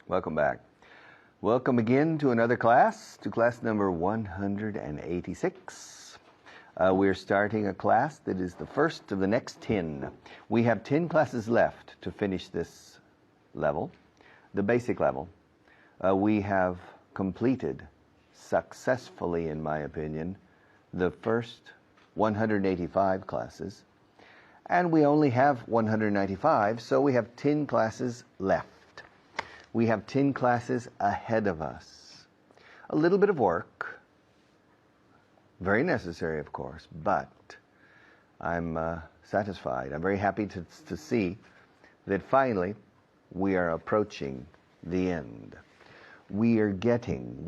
Welcome back. Welcome again to another class, to class number 186. We're starting a class that is the first of the next 10. We have 10 classes left to finish this level, the basic level. We have completed successfully, in my opinion, the first 185 classes. And we only have 195, so we have 10 classes left. We have 10 classes ahead of us. A little bit of work, very necessary, of course, but I'm satisfied. I'm very happy to see that finally we are approaching the end. We're getting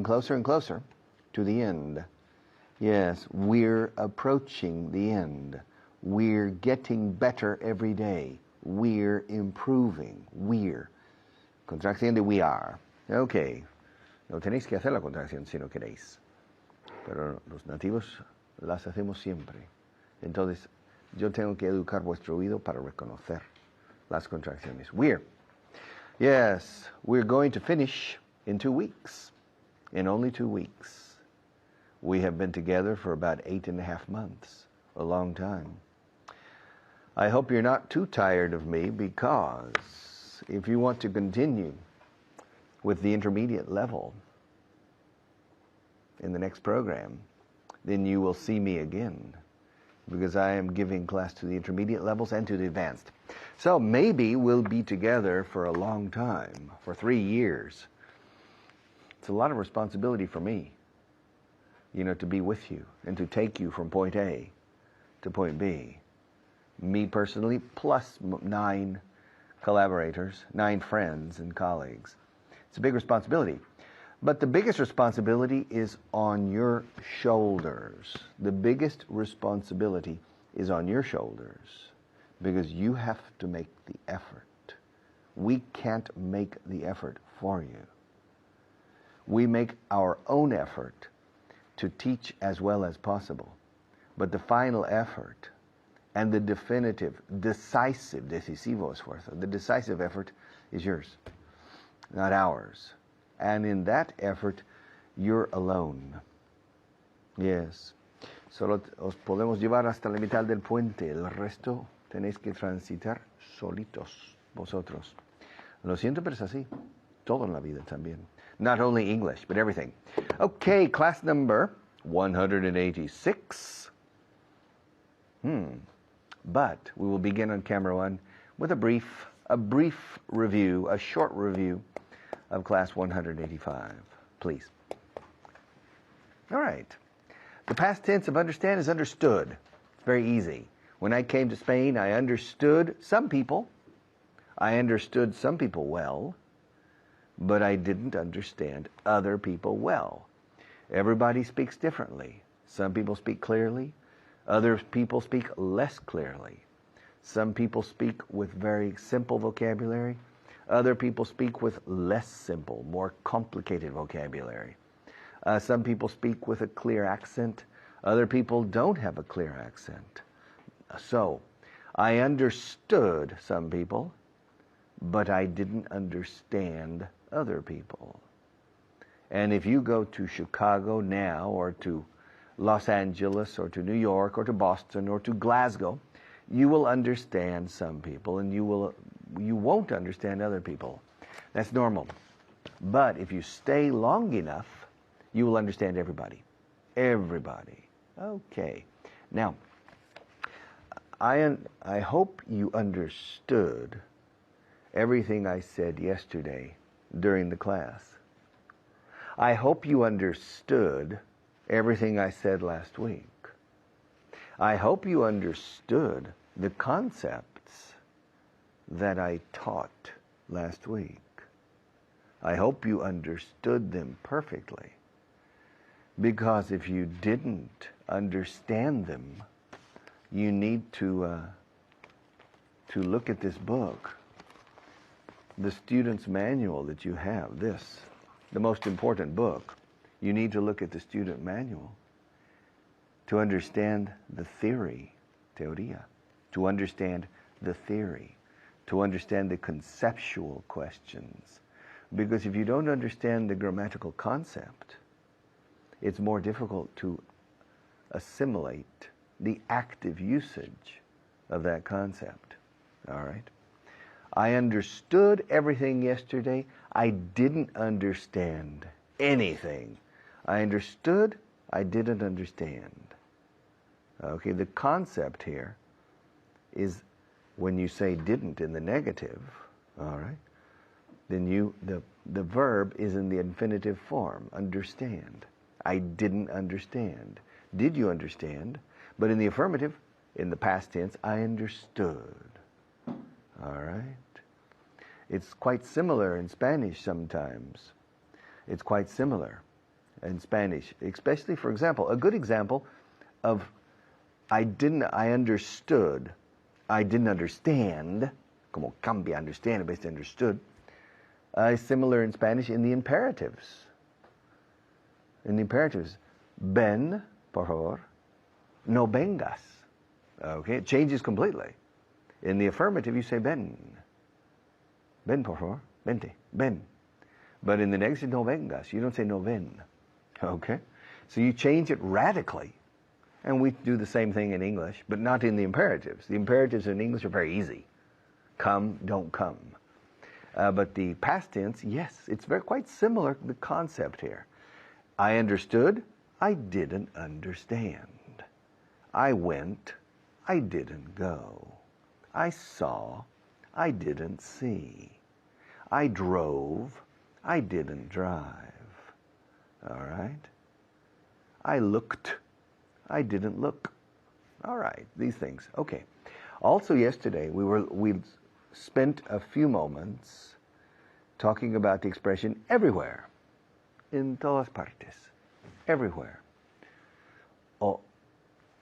closer and closer to the end. Yes, we're approaching the end. We're getting better every day. We're improving. Contracción de we are. Ok. No tenéis que hacer la contracción si no queréis. Pero los nativos las hacemos siempre. Entonces, yo tengo que educar vuestro oído para reconocer las contracciones. Yes, we're going to finish in 2 weeks. In only 2 weeks. We have been together for about 8.5 months. A long time. I hope you're not too tired of me, because if you want to continue with the intermediate level in the next program, then you will see me again, because I am giving class to the intermediate levels and to the advanced. So maybe we'll be together for a long time, for 3 years. It's a lot of responsibility for me, to be with you and to take you from point A to point B. Me personally, plus 9 collaborators, 9 friends and colleagues. It's a big responsibility. But the biggest responsibility is on your shoulders. The biggest responsibility is on your shoulders, because you have to make the effort. We can't make the effort for you. We make our own effort to teach as well as possible. But the final effort and the decisivo esfuerzo, the decisive effort is yours, not ours. And in that effort, you're alone. Yes. Solo os podemos llevar hasta la mitad del puente. El resto tenéis que transitar solitos, vosotros. Lo siento, pero es así. Todo en la vida también. Not only English, but everything. Okay, class number 186. But we will begin on camera 1 with a brief review, a short review of class 185, please. All right. The past tense of understand is understood. It's very easy. When I came to Spain, I understood some people. I understood some people well, but I didn't understand other people well. Everybody speaks differently. Some people speak clearly. Other people speak less clearly. Some people speak with very simple vocabulary. Other people speak with less simple, more complicated vocabulary. Some people speak with a clear accent. Other people don't have a clear accent. So, I understood some people, but I didn't understand other people. And if you go to Chicago now, or to Los Angeles, or to New York, or to Boston, or to Glasgow, you will understand some people, and you won't understand other people. That's normal. But if you stay long enough, you will understand everybody. Everybody. Okay. Now, I hope you understood everything I said yesterday during the class. I hope you understood everything I said last week. I hope you understood the concepts that I taught last week. I hope you understood them perfectly. Because if you didn't understand them, you need to look at this book, the student's manual that you have, the most important book. You need to look at the student manual to understand the theory, teoría, to understand the theory, to understand the conceptual questions. Because if you don't understand the grammatical concept, it's more difficult to assimilate the active usage of that concept. All right? I understood everything yesterday. I didn't understand anything. I understood, I didn't understand. Okay, the concept here is when you say didn't in the negative, all right, then the verb is in the infinitive form, understand. I didn't understand. Did you understand? But in the affirmative, in the past tense, I understood. All right? It's quite similar in Spanish sometimes. It's quite similar in Spanish, especially, for example, a good example of I understood, I didn't understand, como cambia understand, based on understood, is similar in Spanish in the imperatives. In the imperatives, ven, por favor, no vengas. Okay, it changes completely. In the affirmative, you say ven. Ven, por favor, vente, ven. But in the negative, no vengas. You don't say no ven. Okay? So you change it radically. And we do the same thing in English, but not in the imperatives. The imperatives in English are very easy. Come, don't come. But the past tense, yes, it's quite similar, the concept here. I understood, I didn't understand. I went, I didn't go. I saw, I didn't see. I drove, I didn't drive. All right? I looked, I didn't look. All right, these things. Okay. Also yesterday, we spent a few moments talking about the expression everywhere. En todas partes. Everywhere. O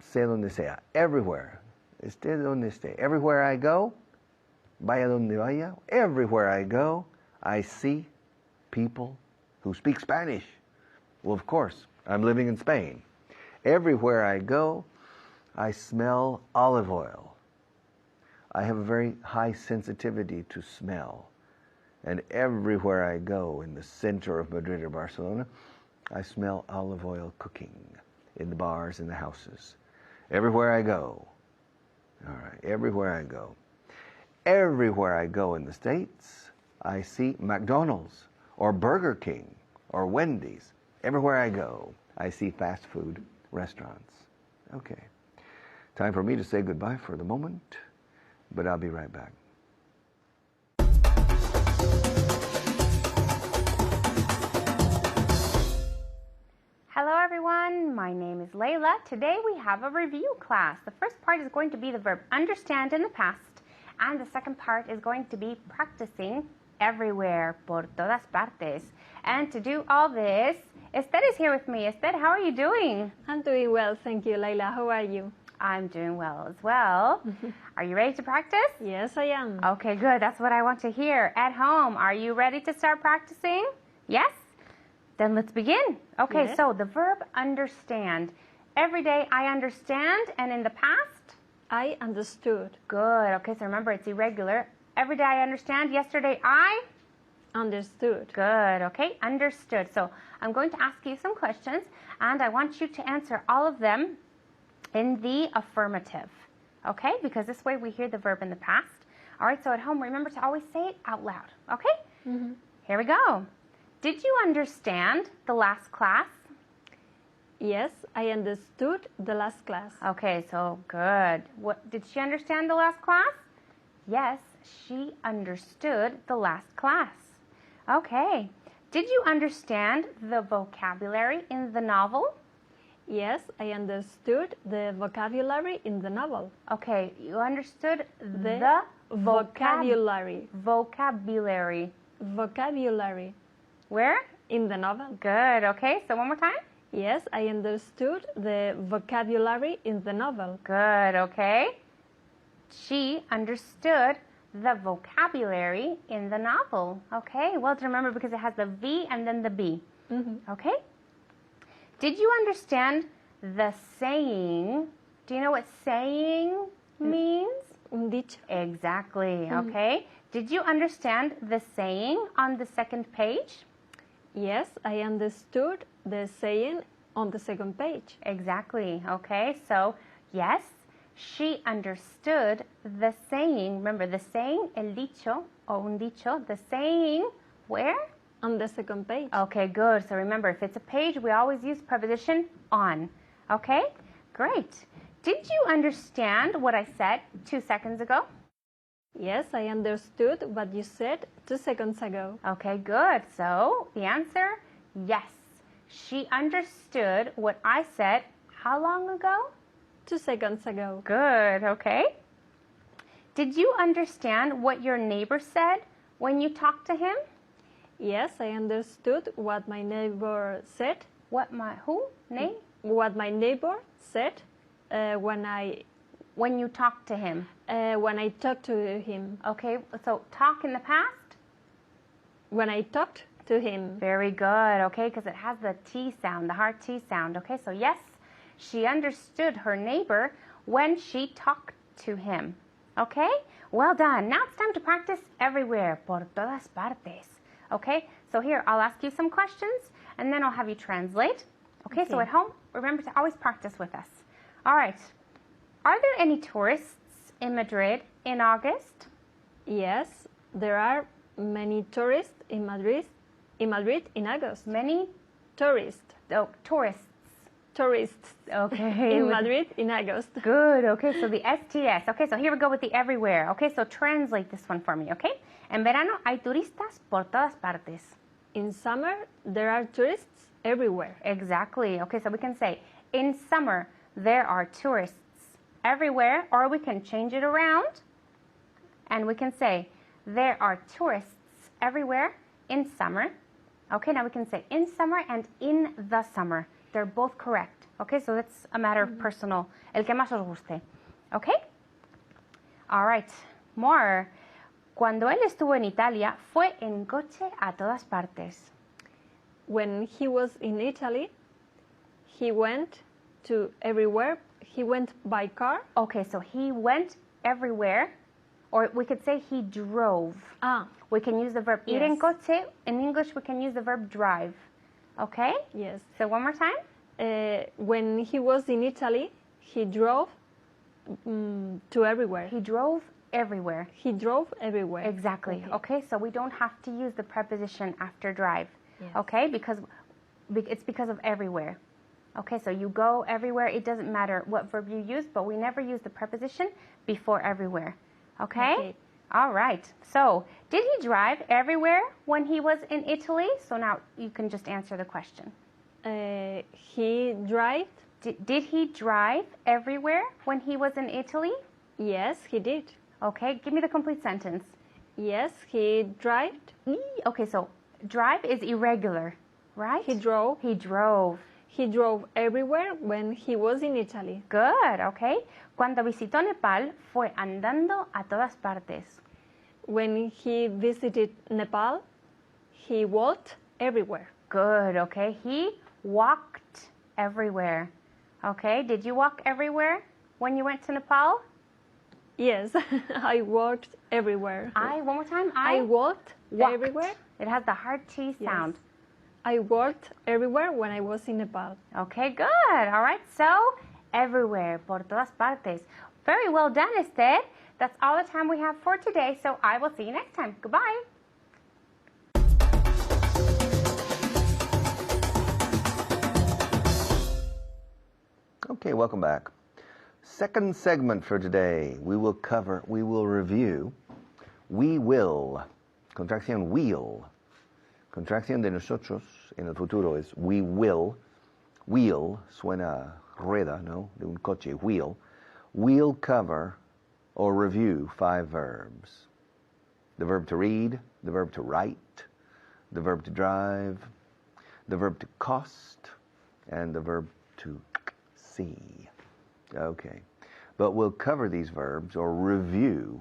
sé donde sea. Everywhere. Esté donde esté. Everywhere I go, vaya donde vaya, everywhere I go, I see people who speak Spanish. Well, of course, I'm living in Spain. Everywhere I go, I smell olive oil. I have a very high sensitivity to smell. And everywhere I go in the center of Madrid or Barcelona, I smell olive oil cooking in the bars and the houses. Everywhere I go. All right, everywhere I go. Everywhere I go in the States, I see McDonald's or Burger King or Wendy's. Everywhere I go, I see fast food restaurants. Okay. Time for me to say goodbye for the moment, but I'll be right back. Hello everyone, my name is Layla. Today we have a review class. The first part is going to be the verb understand in the past, and the second part is going to be practicing everywhere, por todas partes. And to do all this, Esther is here with me. Esther, how are you doing? I'm doing well, thank you, Layla. How are you? I'm doing well as well. Are you ready to practice? Yes, I am. Okay, good. That's what I want to hear. At home, are you ready to start practicing? Yes? Then let's begin. Okay, Yes. So the verb understand. Every day I understand, and in the past? I understood. Good. Okay, so remember it's irregular. Every day I understand. Yesterday I? Understood. Good. Okay, understood. So I'm going to ask you some questions, and I want you to answer all of them in the affirmative. Okay, because this way we hear the verb in the past. All right, so at home, remember to always say it out loud. Okay? Mm-hmm. Here we go. Did you understand the last class? Yes, I understood the last class. Okay, so good. What did she understand the last class? Yes, she understood the last class. Okay. Did you understand the vocabulary in the novel? Yes, I understood the vocabulary in the novel. Okay, you understood The vocabulary. Vocabulary. Vocabulary. Where? In the novel. Good. Okay, so one more time. Yes, I understood the vocabulary in the novel. Good. Okay. She understood the vocabulary in the novel. Okay, well to remember because it has the V and then the B. Mm-hmm. Okay. Did you understand the saying? Do you know what saying means? Un dicho. Exactly, okay. Did you understand the saying on the second page? Yes, I understood the saying on the second page. Exactly, okay. So, yes, she understood the saying. Remember, the saying, el dicho, o un dicho, the saying, where? On the second page. Okay, good. So remember, if it's a page, we always use preposition on. Okay? Great. Did you understand what I said 2 seconds ago? Yes, I understood what you said 2 seconds ago. Okay, good. So the answer, yes. She understood what I said how long ago? 2 seconds ago. Good, okay. Did you understand what your neighbor said when you talked to him? Yes, I understood what my neighbor said. What my neighbor said when you talked to him. When I talked to him. Okay, so talk in the past? When I talked to him. Very good, okay, because it has the T sound, the hard T sound. Okay, so yes, she understood her neighbor when she talked to him. Okay, well done. Now it's time to practice everywhere, por todas partes. Okay, so here I'll ask you some questions and then I'll have you translate. Okay, so at home, remember to always practice with us. All right, are there any tourists in Madrid in August? Yes, there are many tourists in Madrid in August. Many? Tourists. Oh, tourists. Tourists. Okay. In Madrid in August. Good, okay, so the STS. Okay, so here we go with the everywhere. Okay, so translate this one for me, okay? En verano hay turistas por todas partes. In summer, there are tourists everywhere. Exactly. Okay, so we can say, in summer, there are tourists everywhere, or we can change it around, and we can say, there are tourists everywhere in summer. Okay, now we can say in summer and in the summer. They're both correct. Okay, so that's a matter of personal. El que más os guste. Okay? All right. More. Cuando él estuvo en Italia, fue en coche a todas partes. When he was in Italy, he went to everywhere. He went by car. Okay, so he went everywhere, or we could say he drove. We can use the verb ir en coche. In English, we can use the verb drive. Okay? Yes. So one more time. When he was in Italy, he drove to everywhere. He drove everywhere. He drove everywhere. Exactly. Okay, so we don't have to use the preposition after drive. Yes. Okay, because it's because of everywhere. Okay, so you go everywhere. It doesn't matter what verb you use, but we never use the preposition before everywhere. Okay? All right. So, did he drive everywhere when he was in Italy? So now you can just answer the question. He drove. Did he drive everywhere when he was in Italy? Yes, he did. Okay, give me the complete sentence. Yes, he drove. Okay, so drive is irregular, right? He drove. He drove. He drove everywhere when he was in Italy. Good, okay. Cuando visitó Nepal, fue andando a todas partes. When he visited Nepal, he walked everywhere. Good, okay. He walked everywhere. Okay, did you walk everywhere when you went to Nepal? Yes, I walked everywhere. One more time. I walked everywhere. It has the hard T sound. Yes. I walked everywhere when I was in Nepal. Okay, good. All right, so everywhere, por todas partes. Very well done, Esther. That's all the time we have for today, so I will see you next time. Goodbye. Okay, welcome back. Second segment for today. We will review, we will, contracción will. Contracción de nosotros en el futuro es we will. Wheel suena rueda, ¿no? De un coche, wheel. We'll cover or review 5 verbs. The verb to read, the verb to write, the verb to drive, the verb to cost, and the verb to see. Okay. But we'll cover these verbs or review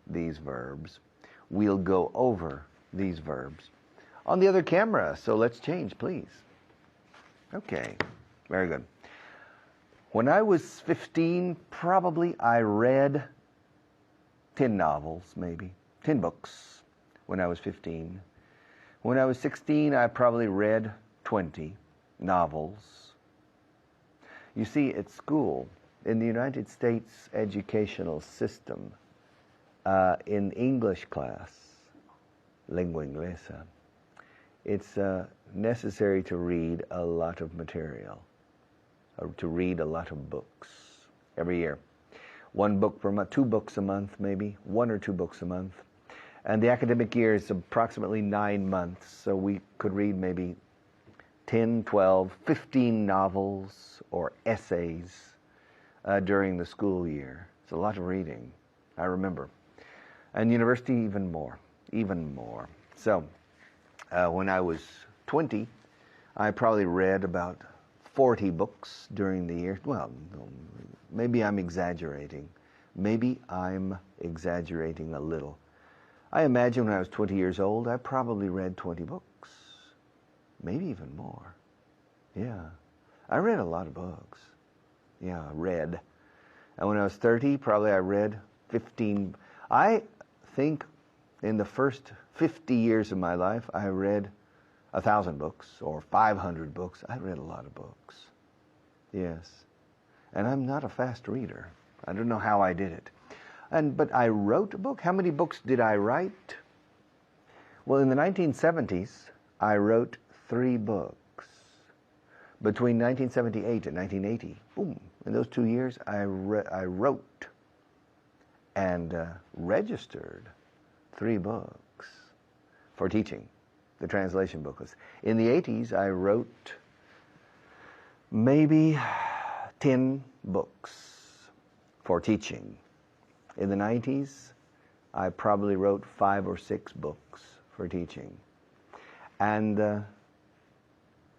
these verbs. We'll go over these verbs on the other camera. So let's change, please. Okay. Very good. When I was 15, probably I read 10 novels, maybe, 10 books when I was 15. When I was 16, I probably read 20 novels. You see, at school, in the United States educational system, in English class, lingua inglesa, it's necessary to read a lot of material, or to read a lot of books every year. 1 book per month, 2 books a month maybe, 1 or 2 books a month. And the academic year is approximately 9 months, so we could read maybe 10, 12, 15 novels or essays during the school year. It's a lot of reading, I remember. And university, even more, even more. So when I was 20, I probably read about 40 books during the year. Well, maybe I'm exaggerating. Maybe I'm exaggerating a little. I imagine when I was 20 years old, I probably read 20 books. Maybe even more. Yeah. I read a lot of books. Yeah, read. And when I was 30, probably I read 15. I think in the first 50 years of my life, I read 1,000 books or 500 books. I read a lot of books. Yes. And I'm not a fast reader. I don't know how I did it. But I wrote a book. How many books did I write? Well, in the 1970s, I wrote 3 books. Between 1978 and 1980, boom, in those 2 years, I wrote and registered 3 books for teaching, the translation booklets. In the 80s, I wrote maybe 10 books for teaching. In the 90s, I probably wrote 5 or 6 books for teaching. And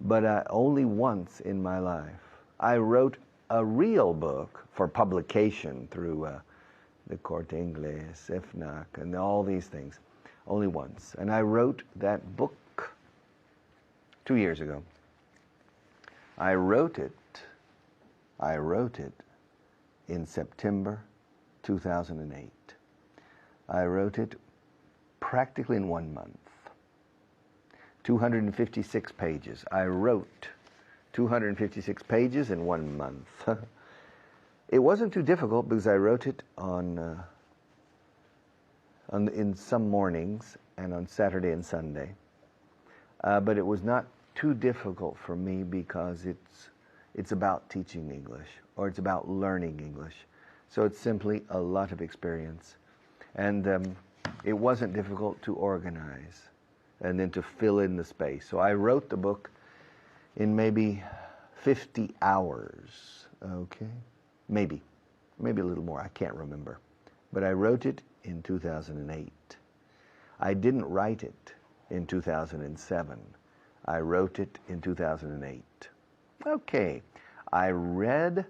but only once in my life, I wrote a real book for publication through the Corte Inglés, FNAC, and all these things. Only once. And I wrote that book 2 years ago. I wrote it in September 2008. I wrote it practically in 1 month. 256 pages. I wrote 256 pages in 1 month. It wasn't too difficult because I wrote it in some mornings and on Saturday and Sunday. But it was not too difficult for me because it's about teaching English, or it's about learning English. So it's simply a lot of experience. And it wasn't difficult to organize and then to fill in the space. So I wrote the book in maybe 50 hours, okay? Maybe a little more, I can't remember. But I wrote it in 2008. I didn't write it in 2007. I wrote it in 2008. Okay, I read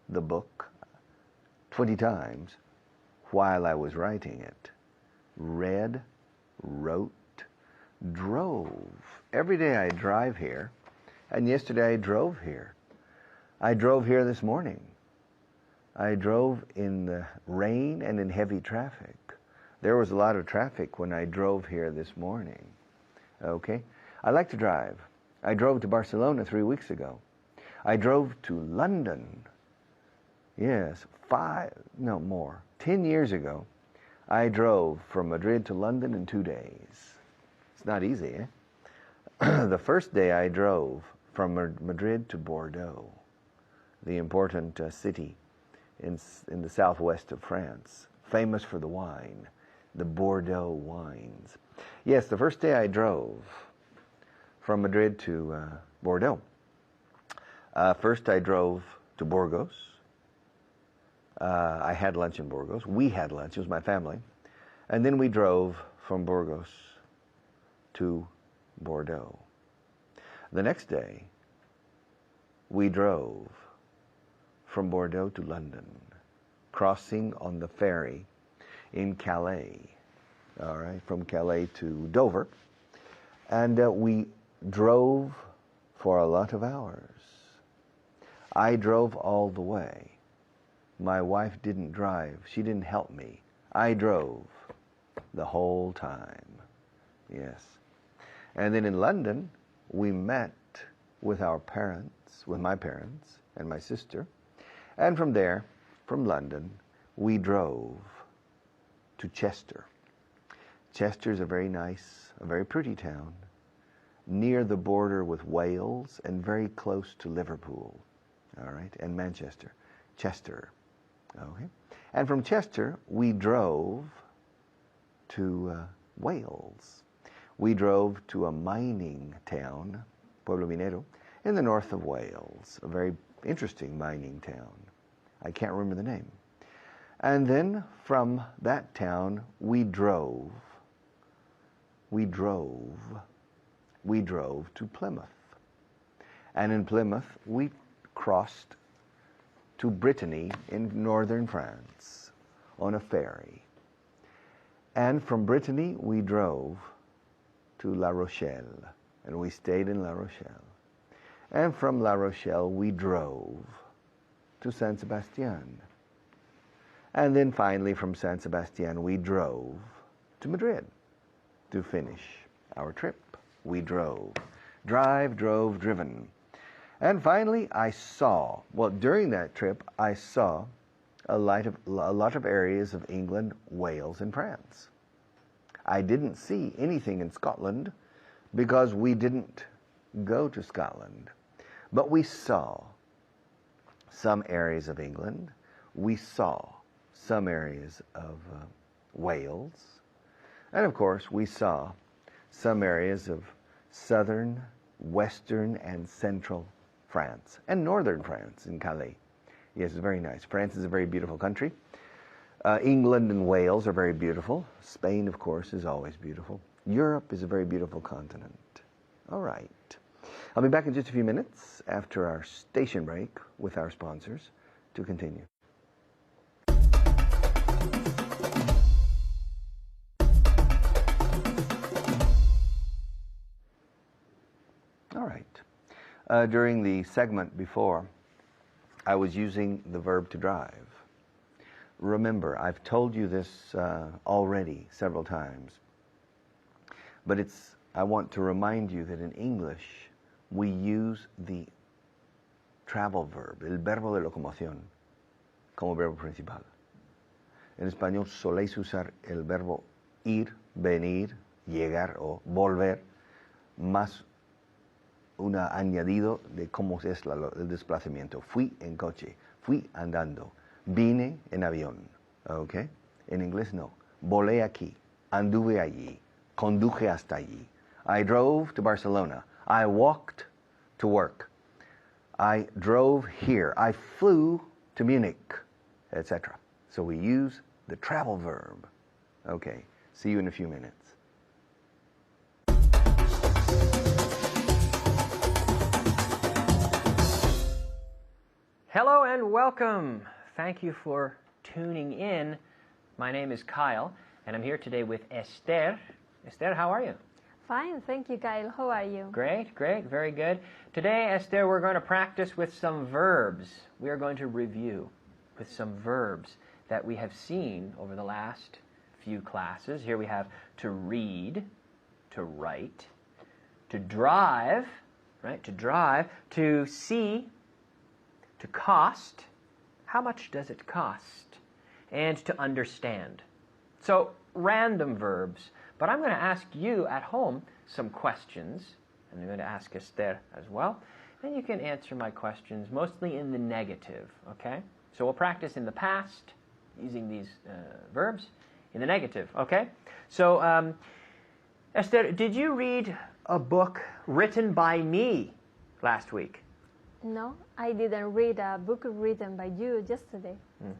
the book 20 times while I was writing it. Read, wrote, drove. Every day I drive here, and yesterday I drove here. I drove here this morning. I drove in the rain and in heavy traffic. There was a lot of traffic when I drove here this morning. Okay? I like to drive. I drove to Barcelona 3 weeks ago. I drove to London. Yes, 10 years ago. I drove from Madrid to London in 2 days. It's not easy, eh? The first day I drove from Madrid to Bordeaux, the important city in the southwest of France, famous for the wine, the Bordeaux wines. Yes, the first day I drove from Madrid to Bordeaux. First I drove to Burgos. I had lunch in Burgos. We had lunch. It was my family. And then we drove from Burgos to Bordeaux. The next day, we drove from Bordeaux to London, crossing on the ferry in Calais, all right, from Calais to Dover. And we drove for a lot of hours. I drove all the way. My wife didn't drive. She didn't help me. I drove the whole time. Yes. And then in London, we met with our parents, with my parents and my sister. And from there, from London, we drove to Chester. Chester is a very nice, a very pretty town, near the border with Wales and very close to Liverpool, all right, and Manchester. Chester, okay. And from Chester, we drove to Wales. We drove to a mining town, Pueblo Minero, in the north of Wales, a very interesting mining town. I can't remember the name. And then from that town, we drove to Plymouth. And in Plymouth, we crossed to Brittany in northern France on a ferry. And from Brittany, we drove to La Rochelle, and we stayed in La Rochelle. And from La Rochelle, we drove to San Sebastian. And then finally, from San Sebastian, we drove to Madrid to finish our trip. We drove. Drive, drove, driven. And finally, during that trip, I saw a lot of areas of England, Wales, and France. I didn't see anything in Scotland because we didn't go to Scotland. But we saw some areas of England. We saw some areas of Wales. And of course, we saw some areas of southern, western, and central France, and northern France in Calais. Yes, it's very nice. France is a very beautiful country. England and Wales are very beautiful. Spain, of course, is always beautiful. Europe is a very beautiful continent. All right. I'll be back in just a few minutes after our station break with our sponsors to continue. All right. During the segment before, I was using the verb to drive. Remember, I've told you this already several times, but I want to remind you that in English, we use the travel verb, el verbo de locomoción, como verbo principal. En español soléis usar el verbo ir, venir, llegar o volver, más un añadido de cómo es el desplazamiento. Fui en coche, fui andando, vine en avión. ¿Ok? En inglés no. Volé aquí, anduve allí, conduje hasta allí. I drove to Barcelona. I walked to work. I drove here. I flew to Munich, etc. So we use the travel verb. Okay. See you in a few minutes. Hello and welcome. Thank you for tuning in. My name is Kyle, and I'm here today with Esther. Esther, how are you? Fine, thank you, Kyle. How are you? Great, great, very good. Today, Esther, we're going to practice with some verbs. We are going to review with some verbs that we have seen over the last few classes. Here we have to read, to write, to drive, right? To drive, to see, to cost. How much does it cost? And to understand. So, random verbs. But I'm going to ask you at home some questions, and I'm going to ask Esther as well. And you can answer my questions mostly in the negative, okay? So we'll practice in the past using these verbs, in the negative, okay? So, Esther, did you read a book written by me last week? No, I didn't read a book written by you yesterday.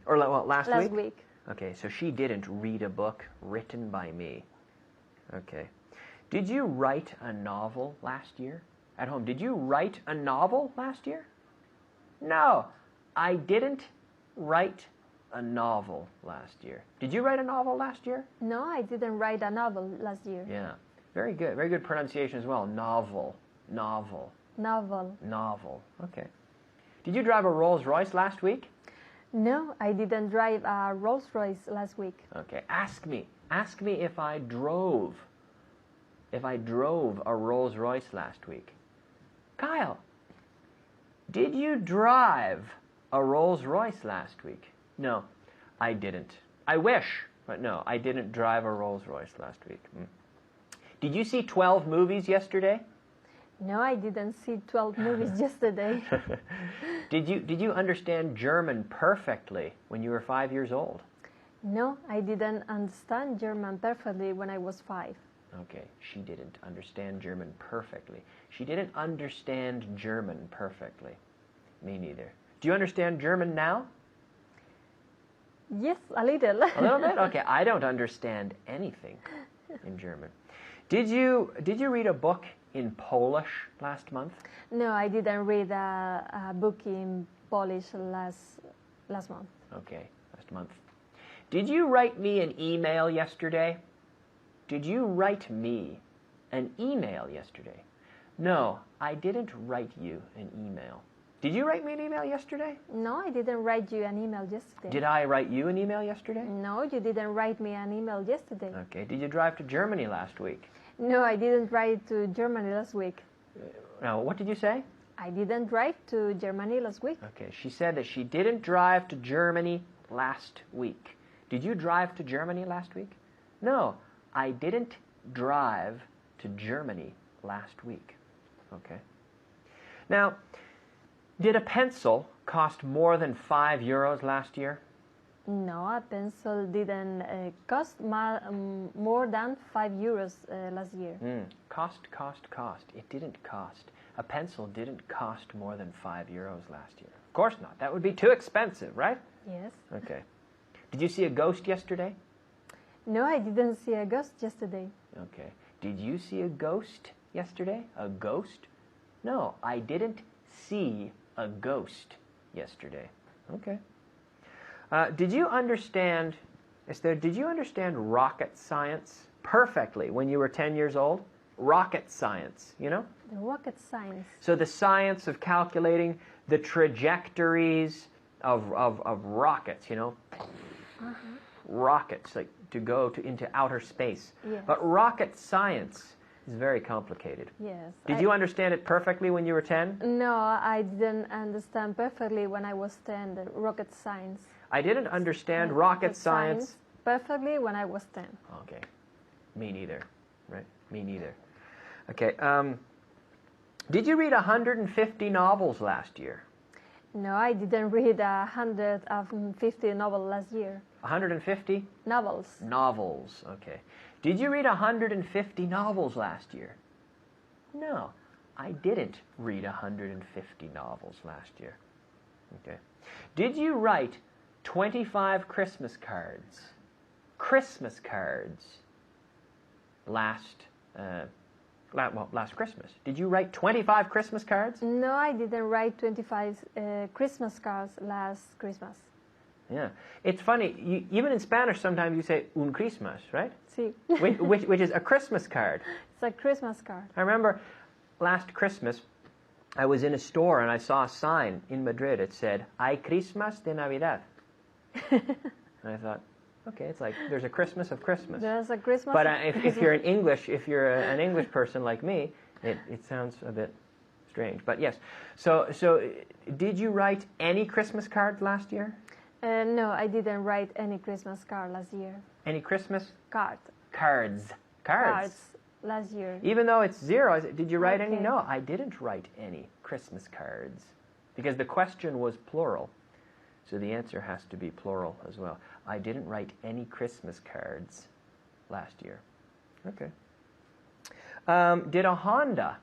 Or well, last week? Last week. Okay, so she didn't read a book written by me. Okay. Did you write a novel last year? At home, did you write a novel last year? No, I didn't write a novel last year. Did you write a novel last year? No, I didn't write a novel last year. Yeah, very good. Very good pronunciation as well. Novel, novel. Novel. Novel. Okay. Did you drive a Rolls Royce last week? No, I didn't drive a Rolls Royce last week. Okay, ask me if I drove a Rolls Royce last week. Kyle, did you drive a Rolls Royce last week? No, I didn't. I wish, but no, I didn't drive a Rolls Royce last week. Did you see 12 movies yesterday? No, I didn't see 12 movies yesterday. Did you understand German perfectly when you were 5 years old? No, I didn't understand German perfectly when I was 5. Okay, she didn't understand German perfectly. She didn't understand German perfectly. Me neither. Do you understand German now? Yes, a little. A little bit? Okay, I don't understand anything in German. Did you read a book in Polish last month? No, I didn't read a book in Polish last month. Okay, last month. Did you write me an email yesterday? Did you write me an email yesterday? No, I didn't write you an email. Did you write me an email yesterday? No, I didn't write you an email yesterday. Did I write you an email yesterday? No, you didn't write me an email yesterday. Okay, did you drive to Germany last week? No, I didn't drive to Germany last week. Now, what did you say? I didn't drive to Germany last week. Okay, she said that she didn't drive to Germany last week. Did you drive to Germany last week? No, I didn't drive to Germany last week. Okay. Now, did a pencil cost more than €5 last year? No, a pencil didn't cost more than €5 last year. Cost. It didn't cost. A pencil didn't cost more than €5 last year. Of course not. That would be too expensive, right? Yes. Okay. Did you see a ghost yesterday? No, I didn't see a ghost yesterday. Okay. Did you see a ghost yesterday? A ghost? No, I didn't see a ghost yesterday. Okay. Did you understand, Esther, did you understand rocket science perfectly when you were 10 years old? Rocket science, you know? The rocket science. So the science of calculating the trajectories of rockets, you know? Rockets, like to go into outer space. Yes. But rocket science is very complicated. Yes. Did you understand it perfectly when you were 10? No, I didn't understand perfectly when I was 10, the rocket science. I didn't understand rocket science perfectly when I was 10. Okay. Me neither. Right? Me neither. Okay. Did you read 150 novels last year? No, I didn't read 150 novels last year. 150? Novels. Novels. Okay. Did you read 150 novels last year? No, I didn't read 150 novels last year. Okay. Did you write 25 Christmas cards? Christmas cards last Christmas. Did you write 25 Christmas cards? No, I didn't write 25 Christmas cards last Christmas. Yeah. It's funny, even in Spanish sometimes you say un Christmas, right? Sí. which is a Christmas card. It's a Christmas card. I remember last Christmas I was in a store and I saw a sign in Madrid. It said, Hay Christmas de Navidad. And I thought, okay, it's like there's a Christmas of Christmas. There's a Christmas. But if you're an English person like me, it sounds a bit strange. But yes, so did you write any Christmas cards last year? No, I didn't write any Christmas card last year. Any Christmas Cards last year. Even though it's 0, did you write any? Okay. No, I didn't write any Christmas cards because the question was plural. So the answer has to be plural as well. I didn't write any Christmas cards last year. Okay. Did a Honda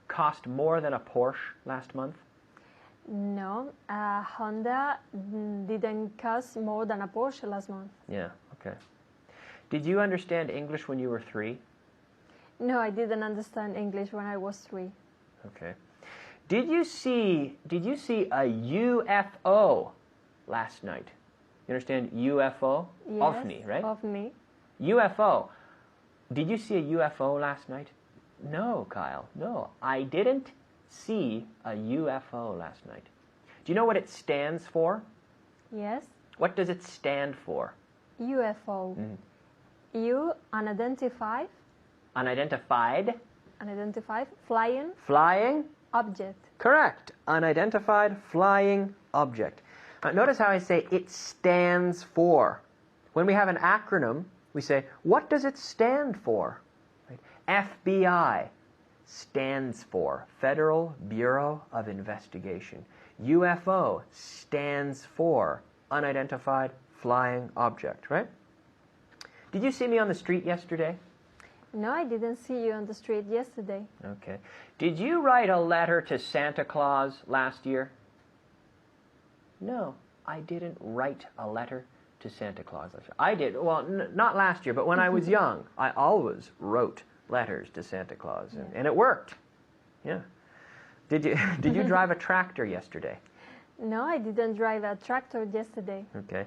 cost more than a Porsche last month? No, Honda didn't cost more than a Porsche last month. Yeah, okay. Did you understand English when you were 3? No, I didn't understand English when I was 3. Okay. Did you see a UFO last night? You understand UFO? Yes, OVNI, right? OVNI. UFO. Did you see a UFO last night? No, Kyle. No, I didn't see a UFO last night. Do you know what it stands for? Yes. What does it stand for? UFO. U, unidentified. Unidentified. Unidentified. Flying Flying. object. Correct. Unidentified flying object. Notice how I say it stands for. When we have an acronym, we say, what does it stand for? Right? FBI stands for Federal Bureau of Investigation. UFO stands for Unidentified Flying Object, right? Did you see me on the street yesterday? No, I didn't see you on the street yesterday. Okay. Did you write a letter to Santa Claus last year? No, I didn't write a letter to Santa Claus last year. I did. Well, not last year, but when I was young, I always wrote letters to Santa Claus, and it worked. Yeah. Did you drive a tractor yesterday? No, I didn't drive a tractor yesterday. Okay.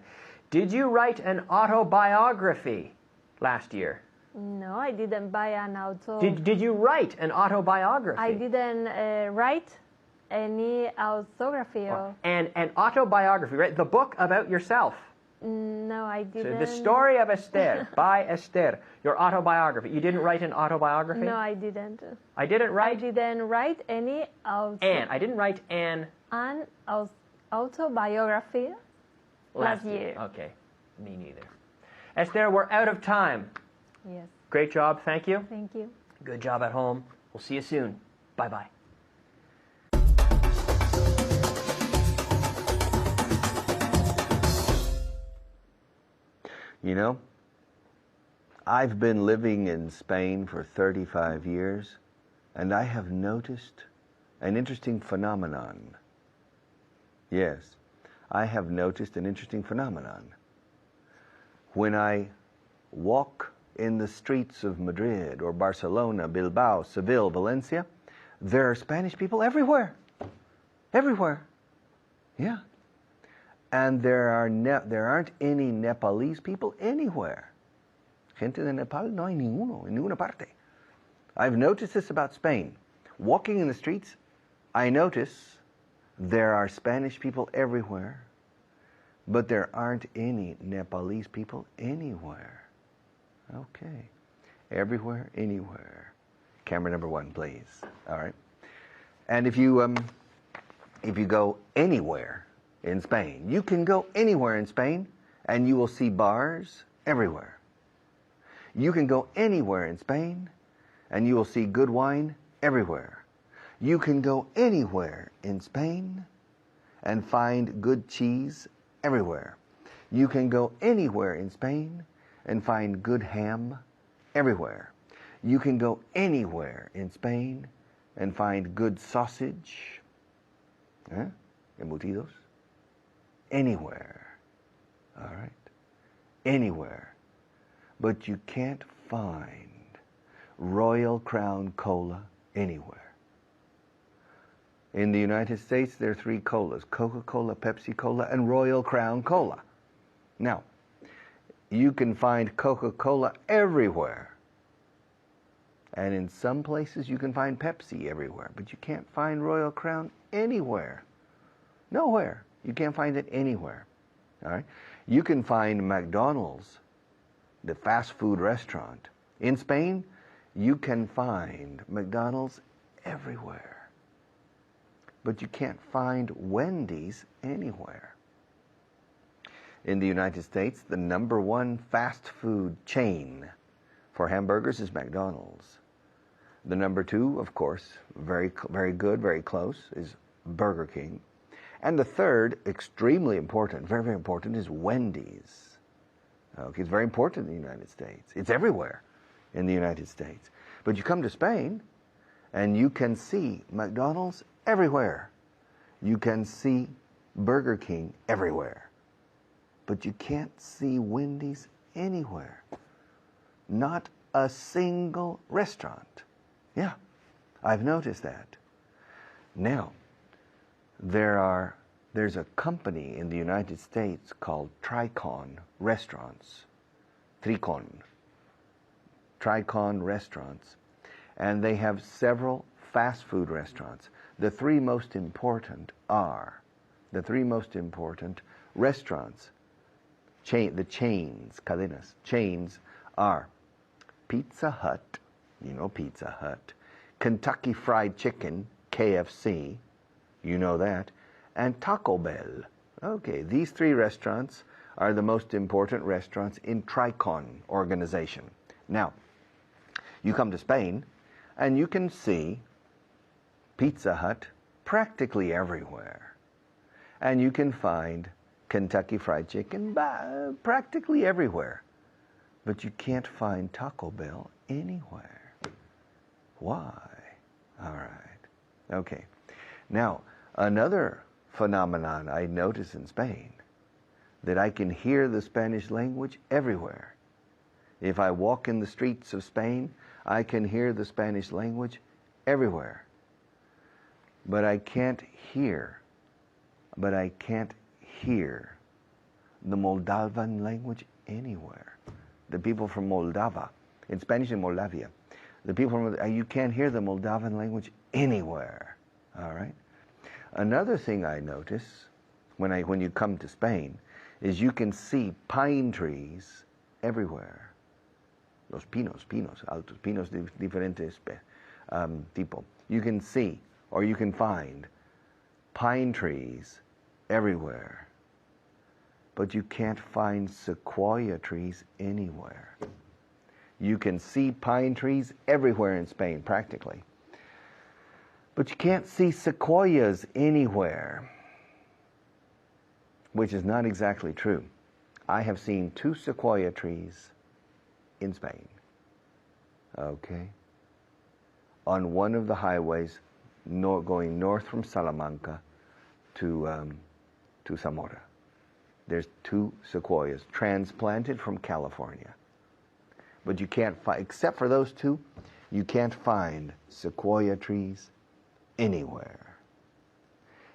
Did you write an autobiography last year? No, I didn't buy an auto. Did you write an autobiography? I didn't write any autobiography. And an autobiography, right? The book about yourself. No, I So didn't. the story of Esther by Esther, your autobiography. You didn't write an autobiography? No, I didn't. I didn't I write didn't write any I didn't write an autobiography last year. Okay, me neither. Esther, we're out of time. Yes, Great job, thank you. thank you. Good job at home. We'll see you soon. Bye-bye. You know, I've been living in Spain for 35 years, and I have noticed an interesting phenomenon. Yes, I have noticed an interesting phenomenon. When I walk in the streets of Madrid or Barcelona, Bilbao, Seville, Valencia, there are Spanish people everywhere. Everywhere. Yeah. And there aren't any Nepalese people anywhere. Gente de Nepal no hay ninguno, en ninguna parte. I've noticed this about Spain. Walking in the streets, I notice there are Spanish people everywhere, but there aren't any Nepalese people anywhere. Okay. Everywhere, anywhere. Camera number 1, please. All right. And if you go anywhere in Spain, you can go anywhere in Spain and you will see bars everywhere. You can go anywhere in Spain and you will see good wine everywhere. You can go anywhere in Spain and find good cheese everywhere. You can go anywhere in Spain and find good ham everywhere. You can go anywhere in Spain and find good sausage, embutidos, anywhere. All right? Anywhere. But you can't find Royal Crown Cola anywhere. In the United States, there are 3 colas: Coca-Cola, Pepsi-Cola, and Royal Crown Cola. Now, you can find Coca-Cola everywhere. And in some places you can find Pepsi everywhere, but you can't find Royal Crown anywhere. Nowhere. You can't find it anywhere. All right? You can find McDonald's, the fast food restaurant. In Spain, you can find McDonald's everywhere. But you can't find Wendy's anywhere. In the United States, the number 1 fast food chain for hamburgers is McDonald's. The number 2, of course, very good, very close, is Burger King. And the third, extremely important, very, very important, is Wendy's. Okay, it's very important in the United States. It's everywhere in the United States. But you come to Spain, and you can see McDonald's everywhere. You can see Burger King everywhere. But you can't see Wendy's anywhere. Not a single restaurant. Yeah, I've noticed that. Now, there's a company in the United States called Tricon Restaurants. Tricon Restaurants. And they have several fast food restaurants. The 3 most important are the three most important restaurants, the chains, cadenas, chains are Pizza Hut, you know Pizza Hut, Kentucky Fried Chicken, KFC, you know that, and Taco Bell. Okay, these three restaurants are the most important restaurants in Tricon organization. Now, you come to Spain, and you can see Pizza Hut practically everywhere. And you can find Kentucky Fried Chicken practically everywhere. But you can't find Taco Bell anywhere. Why? All right. Okay. Now, another phenomenon I notice in Spain, that I can hear the Spanish language everywhere. If I walk in the streets of Spain, I can hear the Spanish language everywhere. But I can't hear the Moldavan language anywhere. The people from Moldava, in Spanish in Moldavia, the people from, you can't hear the Moldavan language anywhere. All right. Another thing I notice when you come to Spain is you can see pine trees everywhere. Los pinos, altos, pinos de diferentes tipo. You can see or you can find pine trees everywhere. But you can't find sequoia trees anywhere. You can see pine trees everywhere in Spain, practically. But you can't see sequoias anywhere, which is not exactly true. I have seen 2 sequoia trees in Spain, okay, on one of the highways going north from Salamanca to Zamora. There's 2 sequoias transplanted from California. But you can't find, except for those 2, you can't find sequoia trees anywhere.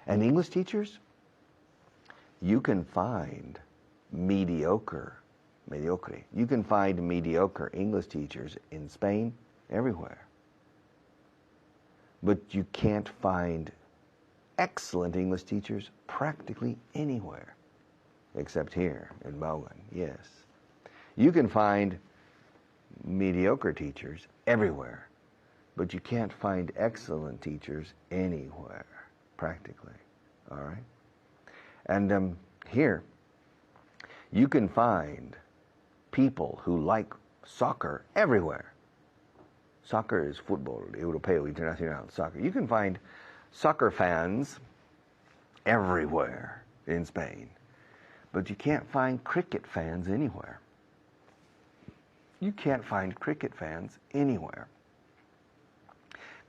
And English teachers, you can find mediocre. You can find mediocre English teachers in Spain everywhere. But you can't find excellent English teachers practically anywhere, except here in Bogan, yes. You can find mediocre teachers everywhere, but you can't find excellent teachers anywhere, practically, all right? And here, you can find people who like soccer everywhere. Soccer is fútbol europeo, internacional, soccer. You can find soccer fans everywhere in Spain, but you can't find cricket fans anywhere. You can't find cricket fans anywhere.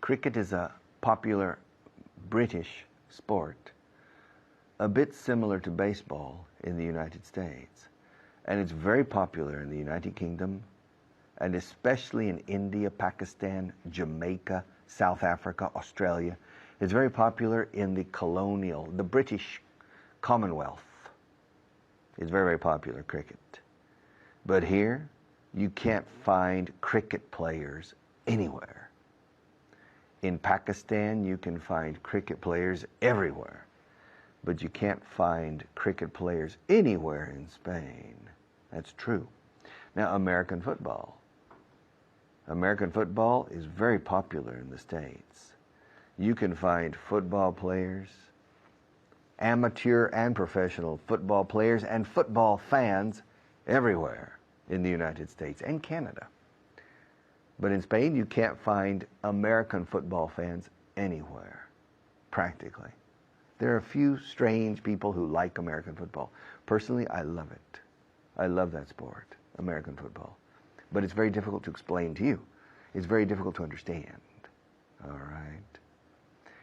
Cricket is a popular British sport, a bit similar to baseball in the United States. And it's very popular in the United Kingdom, and especially in India, Pakistan, Jamaica, South Africa, Australia. It's very popular in the British Commonwealth. It's very, very popular, cricket. But here, you can't find cricket players anywhere. In Pakistan, you can find cricket players everywhere. But you can't find cricket players anywhere in Spain. That's true. Now, American football. American football is very popular in the States. You can find football players, amateur and professional football players, and football fans everywhere in the United States and Canada. But in Spain, you can't find American football fans anywhere, practically. There are a few strange people who like American football. Personally, I love it. I love that sport, American football. But it's very difficult to explain to you. It's very difficult to understand. All right?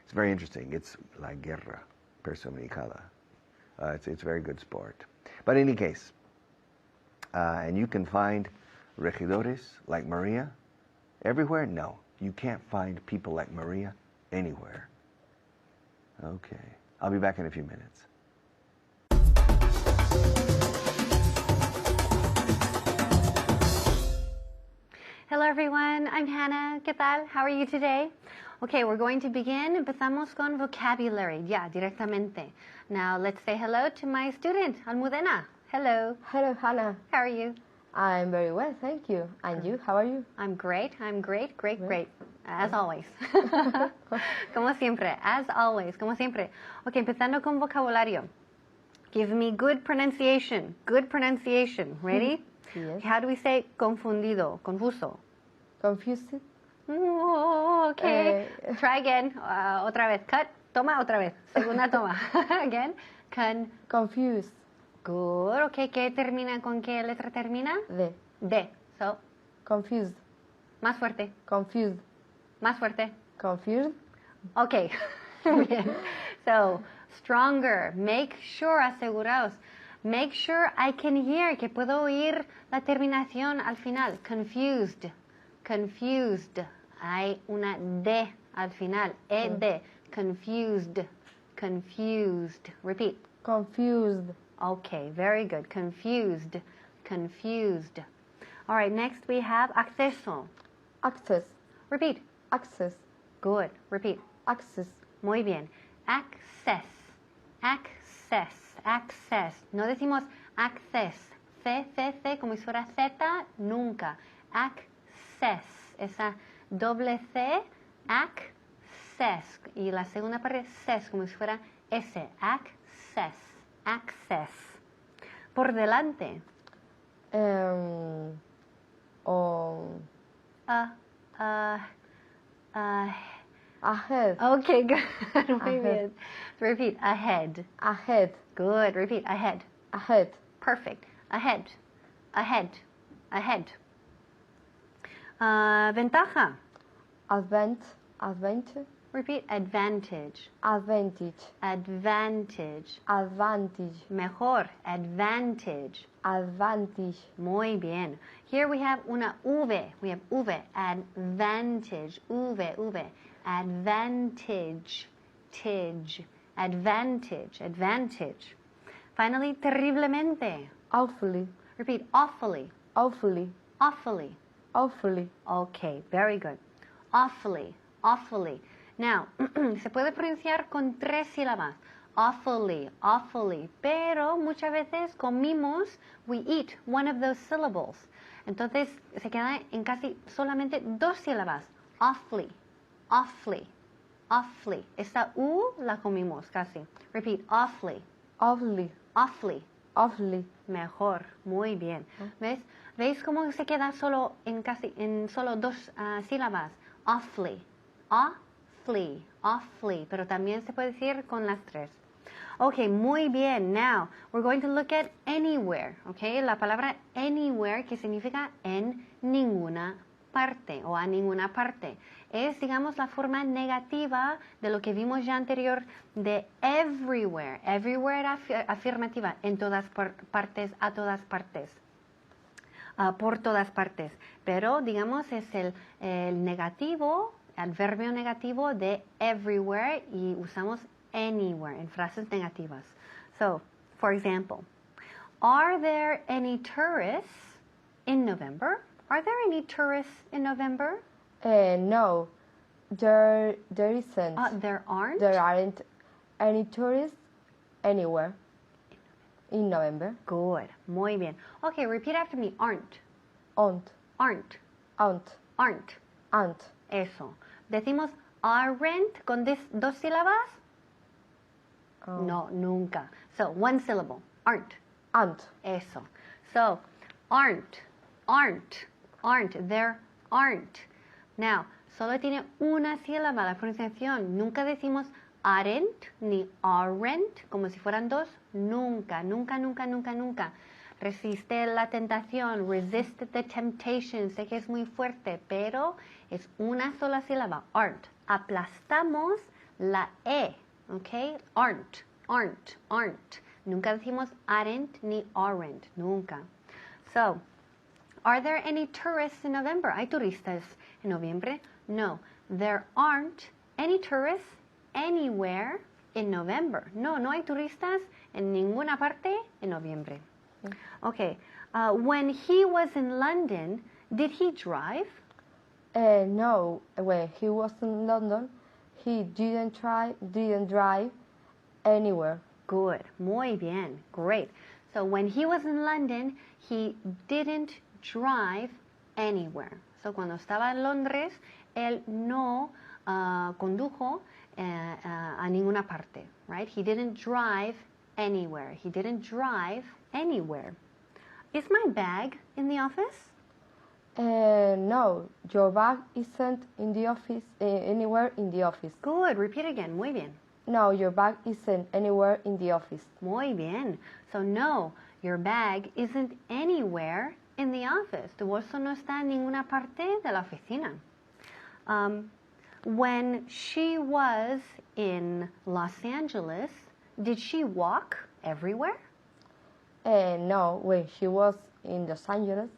It's very interesting. It's la guerra personificada. It's a very good sport. But in any case, and you can find regidores like Maria everywhere? No. You can't find people like Maria anywhere. Okay. I'll be back in a few minutes. Hello everyone, I'm Hannah. ¿Qué tal? How are you today? Okay, we're going to begin. Empezamos con vocabulary. Ya, directamente. Now, let's say hello to my student, Almudena. Hello. Hello, Hannah. How are you? I'm very well, thank you. And you, how are you? I'm great. Great. As always. Como siempre. As always. Como siempre. Okay, empezando con vocabulario. Give me good pronunciation. Good pronunciation. Ready? Yes. How do we say confundido? Confuso. Confused? Oh, okay. Try again. Otra vez. Cut. Toma otra vez. Segunda toma. Again. Confused. Good. Okay. ¿Con qué letra termina? De. D. So, Confused. más fuerte. Confused. Más fuerte. Confused. Okay. Bien. So, stronger. Make sure, aseguraos. Make sure I can hear, que puedo oír la terminación al final. Confused. Confused. Hay una D al final. E-D. Confused. Confused. Repeat. Confused. Okay, very good. Confused. Confused. All right, next we have acceso. Access. Repeat. Access. Good. Repeat. Access. Muy bien. Access. Access. Access. No decimos access. C, C, C, como si fuera Z, nunca. Access. Esa doble C, access. Y la segunda parte, ses, como si fuera S. Access. Access. Por delante. Ahead. Okay, good. Muy bien. Repeat. Ahead. Ahead. Good. Repeat. Ahead. Ahead. Perfect. Ahead. Ahead. Ahead. Ventaja. Advantage. Repeat. Advantage. Advantage. Advantage. Advantage. Mejor. Advantage. Advantage. Muy bien. Here we have una V. We have V. Advantage. V. Advantage. Tidge. Advantage. Advantage. Finally, terriblemente. Awfully. Repeat. Awfully. Awfully. Awfully. Awfully. Okay, very good. Awfully. Awfully. Now, se puede pronunciar con 3 sílabas. Awfully, awfully. Pero muchas veces comimos, we eat one of those syllables. Entonces se queda en casi solamente 2 sílabas. Awfully, awfully, awfully. Esta U la comimos casi. Repeat, awfully, Awfully. awfully. Awfully. Mejor, muy bien. ¿Ves? ¿Veis cómo se queda solo en solo 2 sílabas? Awfully, awfully, awfully. Pero también se puede decir con las 3. Okay, muy bien. Now, we're going to look at anywhere. Okay, la palabra anywhere, que significa en ninguna parte o a ninguna parte. Es, digamos, la forma negativa de lo que vimos ya anterior de everywhere. Everywhere era afirmativa, en todas partes, a todas partes. Por todas partes. Pero, digamos, es el negativo, adverbio negativo de everywhere y usamos anywhere en frases negativas. So, for example, are there any tourists in November? Are there any tourists in November? No, there isn't. There aren't? There aren't any tourists anywhere in November. Good. Muy bien. Okay, repeat after me. Aren't. Aren't. Aren't. Aren't. Aren't. Aren't. Eso. Decimos aren't con 2 sílabas. No, nunca. So, 1 syllable. Aren't. Aren't. Eso. So, aren't. There aren't. Now, solo tiene una sílaba la pronunciación. Nunca decimos aren't ni aren't como si fueran 2. Nunca. Resiste la tentación. Resist the temptation. Sé que es muy fuerte, pero es una sola sílaba. Aren't. Aplastamos la E. Okay? Aren't. Nunca decimos aren't ni aren't. Nunca. So, are there any tourists in November? ¿Hay turistas en noviembre? No. There aren't any tourists anywhere in November. No hay turistas en ninguna parte en noviembre. Okay. When he was in London, did he drive? No, when he was in London, he didn't drive anywhere. Good. Muy bien. Great. So when he was in London, he didn't drive anywhere. So cuando estaba en Londres, él no condujo a ninguna parte, right? He didn't drive anywhere. He didn't drive anywhere. Is my bag in the office? No, your bag isn't in the office, anywhere in the office. Good. Repeat again. Muy bien. No, your bag isn't anywhere in the office. Muy bien. So no, your bag isn't anywhere in the office. Tu bolso no está en ninguna parte de la oficina. When she was in Los Angeles, did she walk everywhere? No, when she was in Los Angeles,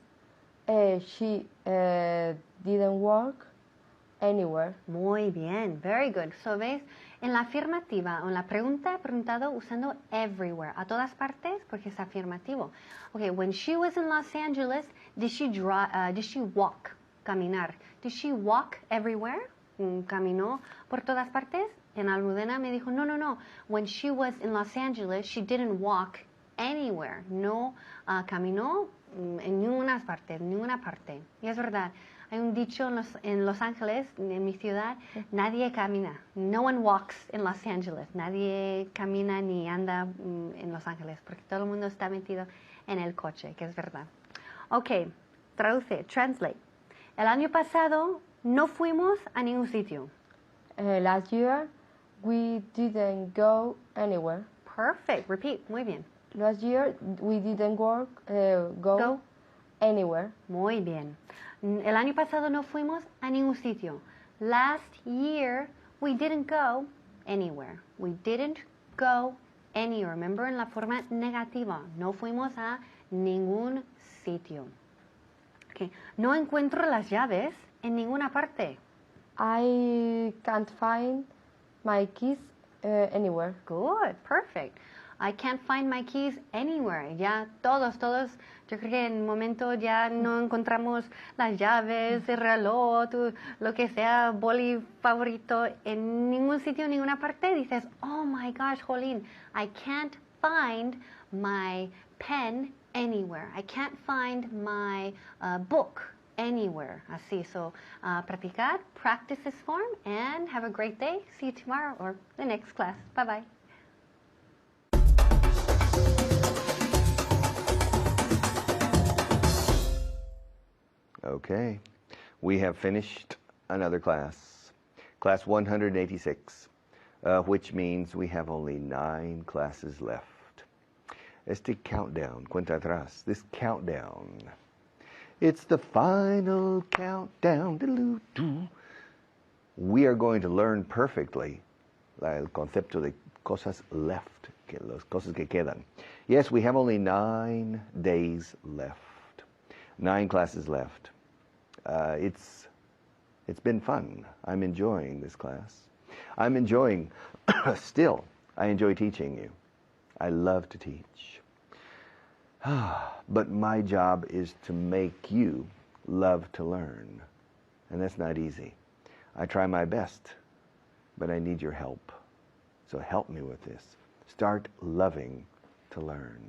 she didn't walk anywhere. Muy bien, very good. So, ¿ves? En la afirmativa o en la pregunta he preguntado usando everywhere, a todas partes, porque es afirmativo. Okay, when she was in Los Angeles, did she walk, caminar? Did she walk everywhere? ¿Caminó por todas partes? En Almudena me dijo, no. When she was in Los Angeles, she didn't walk anywhere. No caminó en ninguna parte. Y es verdad. Hay un dicho en Los Ángeles, en mi ciudad, nadie camina. No one walks in Los Angeles. Nadie camina ni anda en Los Ángeles, porque todo el mundo está metido en el coche, que es verdad. Ok, traduce, translate. El año pasado no fuimos a ningún sitio. Last year, we didn't go anywhere. Perfect, repeat, muy bien. Last year, we didn't go anywhere. Muy bien. El año pasado no fuimos a ningún sitio. Last year, we didn't go anywhere. We didn't go anywhere. Remember, en la forma negativa. No fuimos a ningún sitio. Okay. No encuentro las llaves en ninguna parte. I can't find my keys anywhere. Good, perfect. I can't find my keys anywhere. Ya todos, yo creo que en un momento ya no encontramos las llaves, el reloj, lo que sea, boli favorito, en ningún sitio, en ninguna parte. Dices, oh my gosh, Jolín, I can't find my pen anywhere. I can't find my book anywhere. Así, so practicar, practice this form, and have a great day. See you tomorrow or the next class. Bye-bye. Okay, we have finished another class, class 186, which means we have only 9 classes left. Este countdown, cuenta atrás, this countdown, it's the final countdown. We are going to learn perfectly el concepto de cosas left, las cosas que quedan. Yes, we have only 9 days left, 9 classes left. It's been fun. I'm enjoying this class. I'm enjoying, still, I enjoy teaching you. I love to teach. But my job is to make you love to learn. And that's not easy. I try my best, but I need your help. So help me with this. Start loving to learn.